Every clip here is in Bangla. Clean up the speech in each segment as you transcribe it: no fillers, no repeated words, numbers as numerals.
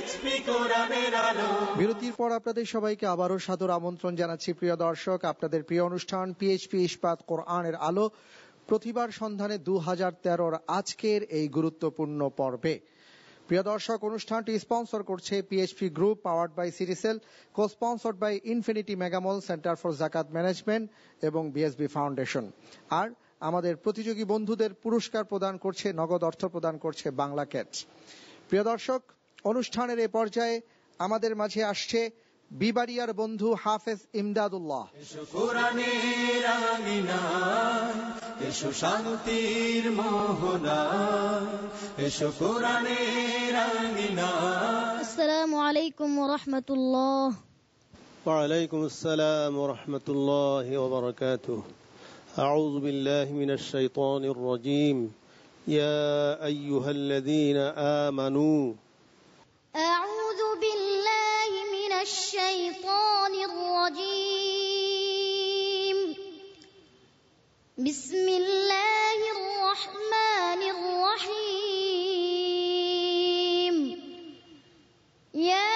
পিএইচপি কোরআনের আলো। বিরতির পর আপনাদের সবাইকে আবারও সাদর আমন্ত্রণ জানাচ্ছি প্রিয় দর্শক, আপনাদের প্রিয় অনুষ্ঠান পিএইচপি ইস্পাত কোরআনের আলো প্রতিবার সন্ধানে 2013 আজকের এই গুরুত্বপূর্ণ পর্বে। প্রিয় দর্শক, অনুষ্ঠানটি স্পন্সর করছে পিএইচপি গ্রুপ, পাওয়ার্ড বাই সিরিসেল, co sponsored by Infinity mega mall, centre for Zakat management এবং বিএসবি ফাউন্ডেশন। আর আমাদের প্রতিযোগী বন্ধুদের পুরস্কার প্রদান করছে, নগদ অর্থ প্রদান করছে বাংলা ক্যাটস। প্রিয় দর্শক, অনুষ্ঠানের এই পর্যায়ে আমাদের মাঝে আসছে বিবাড়িয়ার বন্ধু হাফেজ ইমদাদুল্লাহ। এসো কোরআনের আমিনা, এসো শান্তির মোহনা, এসো কোরআনের আমিনা। আসসালামু আলাইকুম ওয়া রাহমাতুল্লাহ। ওয়া আলাইকুম আসসালাম ওয়া রাহমাতুল্লাহি ওয়া বারাকাতুহু। আউযু বিল্লাহি মিনাশ শাইতানির রাজীম। ইয়া আইয়ুহাল্লাযীনা আমানু। আউযু বিল্লাহি মিনাশ শাইতানির রাজীম। বিসমিল্লাহির রাহমানির রাহিম। ইয়া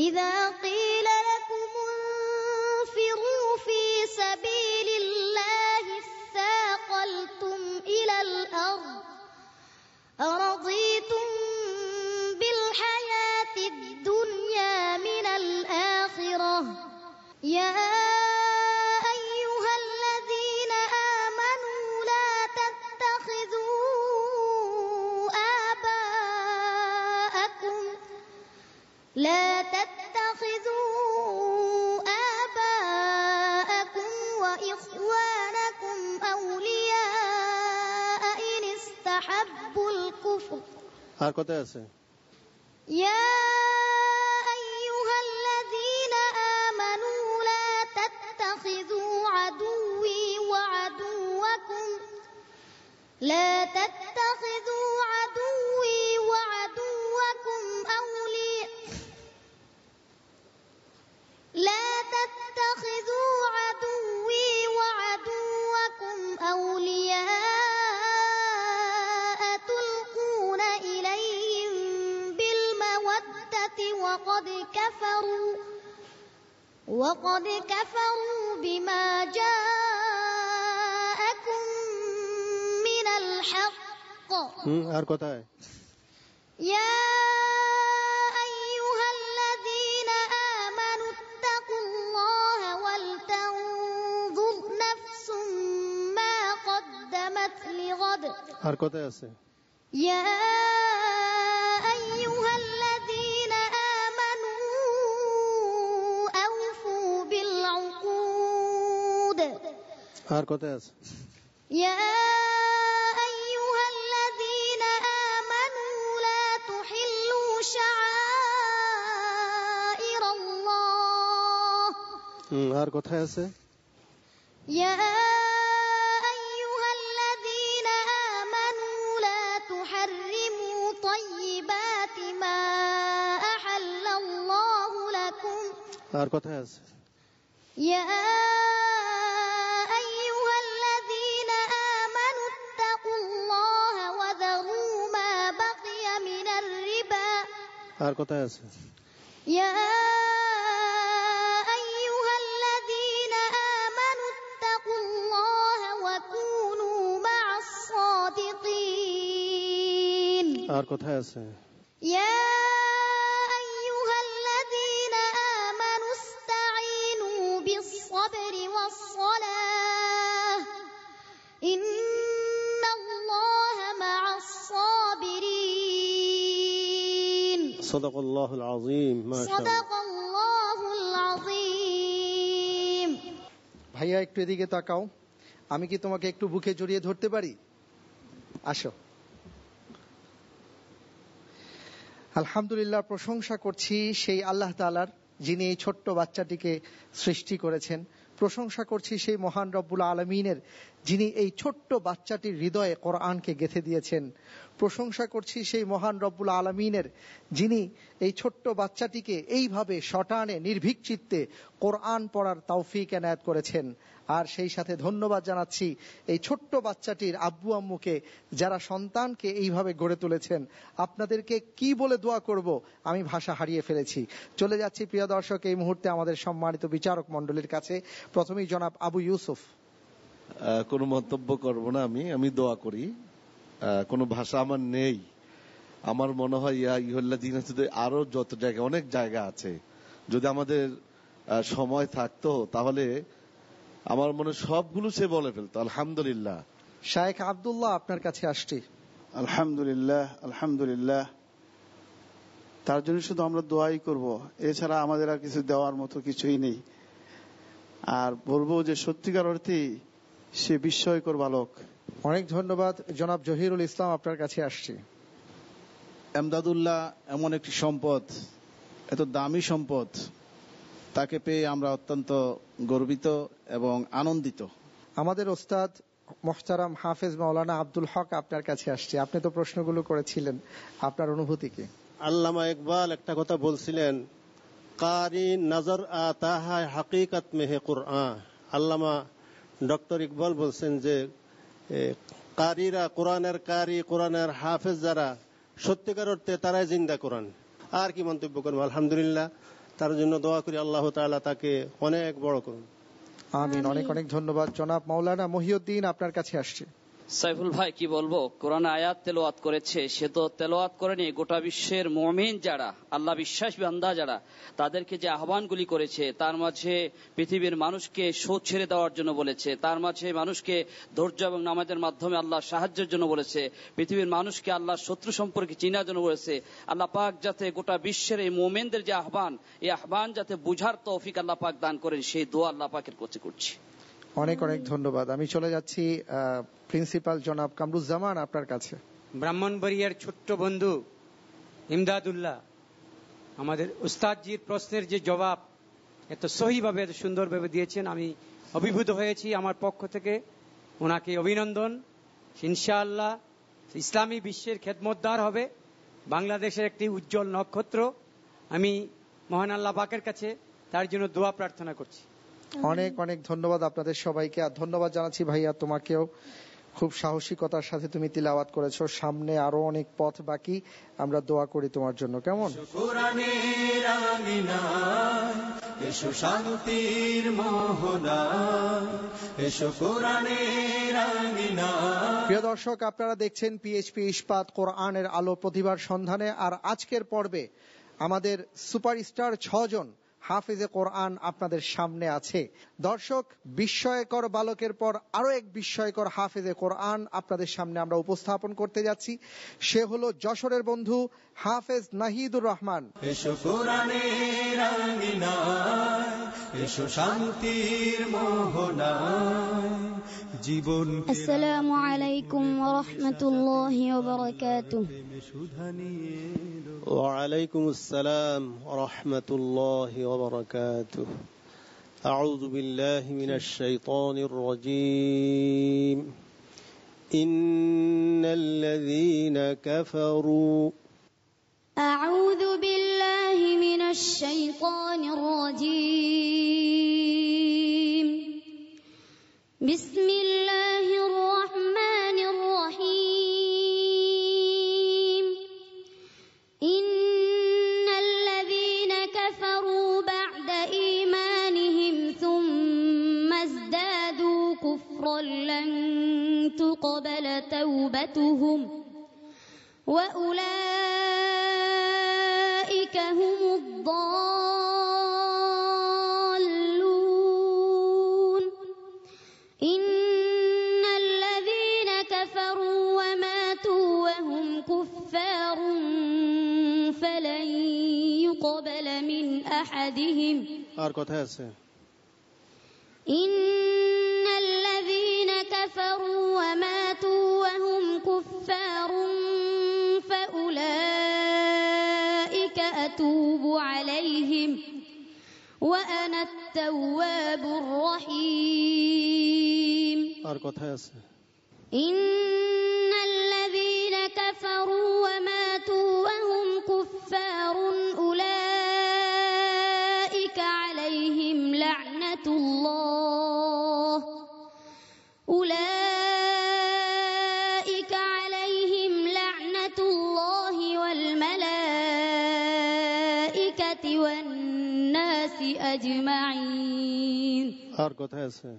إذا قيل لكم انفروا في سبيل الله اثاقلتم إلى الأرض أرضيتم بالحياة الدنيا من الآخرة يا أيها الذين آمنوا لا تتخذوا آباءكم وإخوانكم أولياء إن استحبوا الكفر. আর কথা আছে? يا أيها الذين آمنوا لا تتخذوا عدوي وعدوكم أولياء تلقون إليهم بالمودة وقد كفروا بما جاءكم من الحق. আর কোথায়? يا أيها الذين آمنوا اتقوا الله ولتنظر نفس ما قدمت لغد. আর কোথায় আছে? يا أيها الذين آمنوا أوفوا بالعقود. আর কোথায় আছে? يا أيها الذين آمنوا لا تحلوا شعائر الله. আর কোথায় আছে? يا أيها الذين آمنوا لا تحرموا طيبات ما أحل الله لكم. আর কোথায় আছে? يا أيها الذين آمنوا اتقوا الله وذروا ما بقي من الربا. আর কোথায় আছে? يا أيها الذين آمنوا اتقوا الله وكونوا مع الصادقين. আর কোথায় আছে? يا أيها الذين آمنوا استعينوا بالصبر والصلاة إن الله مع الصابرين. صدق الله العظيم. ما شاء الله. صدق الله العظيم. ভাইয়া, একটু এদিকে তাকাও। আমি কি তোমাকে একটু বুকে জড়িয়ে ধরতে পারি? আসো। আলহামদুলিল্লাহ, প্রশংসা করছি সেই আল্লাহ তাআলার যিনি এই ছোট্ট বাচ্চাটিকে সৃষ্টি করেছেন। প্রশংসা করছি সেই মহান রব্বুল আলামিনের যিনি এই ছোট্ট বাচ্চাটির হৃদয়ে কোরআনকে গেঁথে দিয়েছেন। প্রশংসা করছি সেই মহান রব্বুল আলামিনের, যিনি এই ছোট্ট বাচ্চাটিকে এইভাবে শটানে নির্ভীক চিত্তে কোরআন পড়ার তৌফিক এনায়েত করেছেন। আর সেই সাথে ধন্যবাদ জানাচ্ছি এই ছোট্ট বাচ্চাটির আব্বু আম্মুকে, যারা সন্তানকে এইভাবে গড়ে তুলেছেন। আপনাদেরকে কি বলে দোয়া করব আমি ভাষা হারিয়ে ফেলেছি। চলে যাচ্ছি প্রিয় দর্শক এই মুহূর্তে আমাদের সম্মানিত বিচারক মণ্ডলীর কাছে। প্রথমেই জনাব আবু ইউসুফ। কোনো মন্তব্য করব না, আমি দোয়া করি। কোনো ভাষা আমার নেই। আমার মনে হয় আরো যত জায়গা, অনেক জায়গা আছে, যদি আমাদের সময় থাকতো তাহলে আমার মনে সবগুলো সে বলে ফেলতো। আলহামদুলিল্লাহ। শায়েখ আব্দুল্লাহ, আপনার কাছে আসছি। আলহামদুলিল্লাহ, আলহামদুলিল্লাহ। তার জন্য শুধু আমরা দোয়াই করব, এছাড়া আমাদের আর কিছু দেওয়ার মতো কিছুই নেই। আর বলবো যে সত্যিকার অর্থে সে বিস্ময়কর বালক। অনেক ধন্যবাদ। জনাব জহিরুল ইসলাম, আপনার কাছে আসছি। এমদাদুল্লাহ এমন একটি সম্পদ, এত দামি সম্পদ, তাকে পেয়ে আমরা অত্যন্ত গর্বিত এবং আনন্দিত। আমাদের ওস্তাদ মোহতারাম হাফেজ মাওলানা আব্দুল হক, আপনার কাছে আসছে। আপনি তো প্রশ্নগুলো করেছিলেন, আপনার অনুভূতি কি? আল্লামা ইকবাল একটা কথা বলছিলেন, কারি নজর আতা হ্যায় হাকিকত মে হে কুরআন। আল্লামা ডক্টর ইকবাল বলছেন যে কারিরা, কোরআনের কারি, কোরআনের হাফেজ যারা, সত্যিকার অর্থে তারাই জিন্দা কোরআন। আর কি মন্তব্য করবো? আলহামদুলিল্লাহ, তার জন্য দোয়া করি আল্লাহ তাআলা তাকে অনেক বড় করুন। আমিন। অনেক অনেক ধন্যবাদ। জনাব মাওলানা মহিউদ্দিন, আপনার কাছে আসছে। সাইফুল ভাই, কি বলবো, কোরআন আয়াত তেলাওয়াত করেছে, সে তো তেলাওয়াত করেনি, গোটা বিশ্বের মুমিন যারা, আল্লাহ বিশ্বাস বান্দা যারা, তাদেরকে যে আহ্বানগুলি করেছে, তার মাঝে পৃথিবীর মানুষকে সুদ ছেড়ে দেওয়ার জন্য বলেছে, তার মাঝে মানুষকে ধৈর্য এবং নামাজের মাধ্যমে আল্লাহ সাহায্যের জন্য বলেছে, পৃথিবীর মানুষকে আল্লাহর শত্রু সম্পর্কে চিনার জন্য বলেছে। আল্লাহ পাক যাতে গোটা বিশ্বের এই মুমিনদের যে আহ্বান, এই আহ্বান যাতে বুঝার তৌফিক আল্লাহ পাক দান করেন, সেই দোয়া আল্লাহ পাকের কাছে করছি। অনেক অনেক ধন্যবাদ। আমি চলে যাচ্ছি প্রিন্সিপাল জনাব কামরুজ্জামান, আপনার কাছে। ব্রাহ্মণবাড়িয়ার ছোট্ট বন্ধু ইমদাদুল্লাহ, আমাদের উস্তাদজির প্রশ্নের যে জবাব এত সহিভাবে, এত সুন্দরভাবে দিয়েছেন, আমি অভিভূত হয়েছি। আমার পক্ষ থেকে ওনাকে অভিনন্দন। ইনশাআল্লাহ ইসলামী বিশ্বের খেদমতদার হবে, বাংলাদেশের একটি উজ্জ্বল নক্ষত্র। আমি মহান আল্লাহ পাকের কাছে তার জন্য দোয়া প্রার্থনা করছি। অনেক অনেক ধন্যবাদ আপনাদের সবাইকে। আর ধন্যবাদ জানাচ্ছি ভাইয়া তোমাকেও, খুব সাহসিকতার সাথে তুমি তিলাওয়াত করেছো। সামনে আরো অনেক পথ বাকি, আমরা দোয়া করি তোমার জন্য। কেমন? কোরআনের আঙিনায় এসো শান্তির মোহনায়, এসো কোরআনের আঙিনায়। প্রিয় দর্শক, আপনারা দেখছেন পিএইচপি ইস্পাত কোরআনের আলো প্রতিভার সন্ধানে। আর আজকের পর্বে আমাদের সুপারস্টার 6 জন হাফেজে কোরআন আপনাদের সামনে আছে। দর্শক, বিস্ময়কর বালকের পর আরো এক বিস্ময়কর হাফেজে কোরআন আপনাদের সামনে আমরা উপস্থাপন করতে যাচ্ছি। সে হলো যশোরের বন্ধু হাফেজ নাহিদুর রহমান। এসো কোরআনের আঙিনায়, এসো শান্তির মোহনায়, জীবন। আসসালামু আলাইকুম ওয়া রাহমাতুল্লাহি ওয়া বারাকাতুহু। وعليكم السلام ورحمة الله وبركاته. أعوذ بالله من الشيطان الرجيم. إن الذين كفروا. أعوذ بالله من الشيطان الرجيم. بسم الله الرحمن الرحيم. إن الذين كفروا بعد إيمانهم ثم ازدادوا كفرا لن تقبل توبتهم وأولئك هم الضالون. إن الذين كفروا وماتوا وهم كفار فلن يقبل من أحدهم. আর কথায় আছে। إن الذين كفروا وماتوا وهم كفار فأولئك أتوب عليهم وأنا التواب الرحيم. আর কথায় আছে إن الذين كفروا وماتوا وهم كفار أولئك عليهم لعنة الله والملائكة والناس أجمعين আর কথায় আছে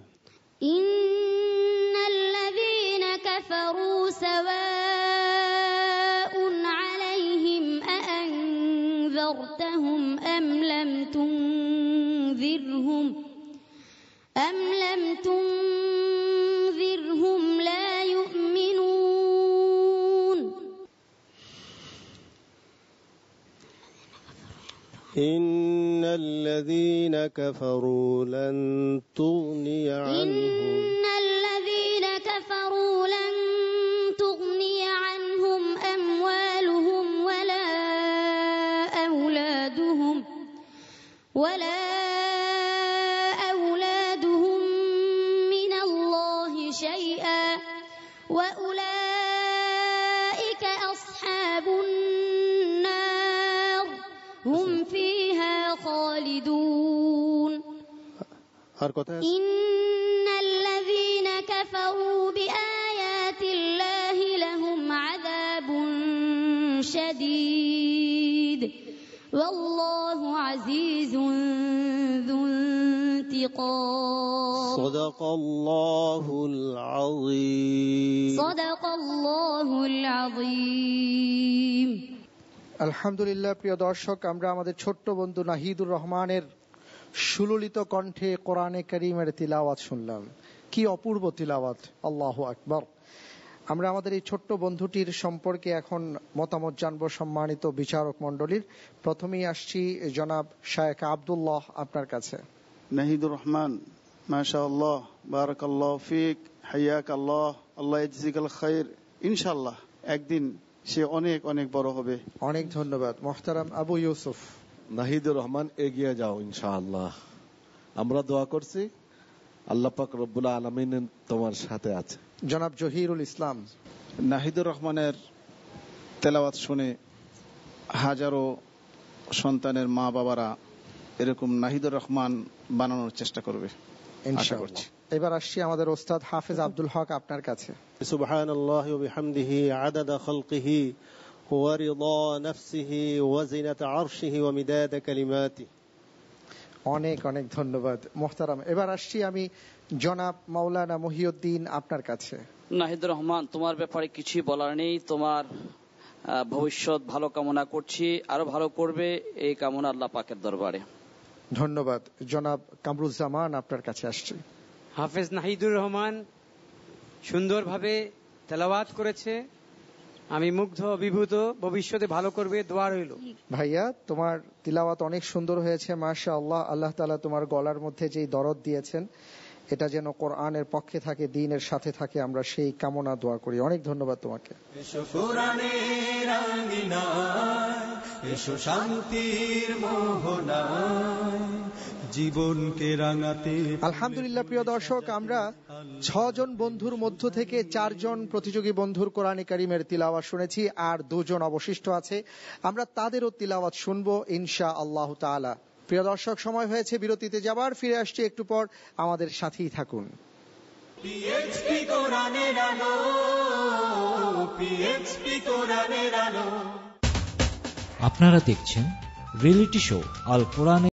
إن الذين كفروا سواء عليهم أأنذرتهم أم لم تنذرهم لا يؤمنون إن الذين كفروا لن تغني عنهم أموالهم ولا أولادهم من الله شيئا وأولئك أصحاب النار هم فيها خالدون إن الذين كفروا بآيات الله لهم عذاب شديد والله عزيز ذو انتقام صدق الله العظيم আলহামদুলিল্লাহ। প্রিয় দর্শক, আমরা আমাদের ছোট্ট বন্ধু নাহিদুর রহমানের সুললিত কণ্ঠে কোরআনে কারীমের তিলাওয়াত শুনলাম। কি অপূর্ব তিলাওয়াত, আল্লাহু আকবার। আমরা আমাদের এই ছোট্ট বন্ধুটির সম্পর্কে এখন মতামত জানবো সম্মানিত বিচারক মণ্ডলীর। প্রথমেই আসছি জনাব শায়েখ আব্দুল্লাহ, আপনার কাছে। নাহিদুর রহমান, মাশাআল্লাহ, বারাকাল্লাহু ফিক, হাইয়াকাল্লাহ, আল্লাহ ইয়াজজিকাল খাইর। ইনশাআল্লাহ একদিন সে অনেক অনেক বড় হবে। অনেক ধন্যবাদ। মোহতারাম আবু ইউসুফ। নাহিদুর রহমান, এগিয়ে যাও ইনশাআল্লাহ। আমরা দোয়া করছি, আল্লাহ পাক রব্বুল আলামিন তোমার সাথে আছে। জনাব জহিরুল ইসলাম। নাহিদুর রহমানের তেলাওয়াত শুনে হাজারো সন্তানের মা বাবারা এরকম নাহিদুর রহমান বানানোর চেষ্টা করবে আশা করছি। এবার আসছি আমাদের ওস্তাদ হাফেজ আব্দুল হক, আপনার কাছে। সুবহানাল্লাহি ওয়া বিহামদিহি আদাদা খালকিহি ওয়া রিদা নাফসিহি ওয়া জিনাতা আরশিহি ওয়া মিদাদা কালিমাতিহি। অনেক অনেক ধন্যবাদ মোহতারাম। এবার আসছি আমি জনাব মাওলানা মহিউদ্দিন, আপনার কাছে। নাহিদুর রহমান, তোমার ব্যাপারে কিছুই বলার নেই। তোমার ভবিষ্যৎ ভালো কামনা করছি, আরো ভালো করবে এই কামনা আল্লাহ পাকের দরবারে। ধন্যবাদ। জনাব কামরুজ্জামান, আপনার কাছে আসছি। হাফেজ নাহিদুর রহমান সুন্দরভাবে তেলাওয়াত করেছে, আমি মুগ্ধ অভিভূত। ভবিষ্যতে ভালো করবে, দোয়া রইল। ভাইয়া, তোমার তিলাওয়াত অনেক সুন্দর হয়েছে, মাশাআল্লাহ। আল্লাহ তাআলা তোমার গলার মধ্যে যেই দরদ দিয়েছেন, এটা যেন কোরআনের পক্ষে থাকে, দ্বীনের সাথে থাকে, আমরা সেই কামনা দোয়া করি। অনেক ধন্যবাদ তোমাকে। এসো কোরআনের আঙিনায়, এসো শান্তির মোহনায়, জীবনকে রাঙাতে। আলহামদুলিল্লাহ। প্রিয় দর্শক, আমরা 6 জন বন্ধুর মধ্য থেকে 4 জন প্রতিযোগী বন্ধুর কোরআনে কারীমের তিলাওয়াত শুনেছি, আর 2 জন অবশিষ্ট আছে। আমরা তাদেরও তিলাওয়াত শুনবো ইনশাআল্লাহ তাআলা। প্রিয় দর্শক, সময় হয়েছে বিরতিতে যাবার। ফিরে আসছি একটু পর, আমাদের সাথেই থাকুন। পিএইচপি কোরআনের আলো, পিএইচপি কোরআনের আলো। আপনারা দেখছেন রিয়েলিটি শো আল কোরআন।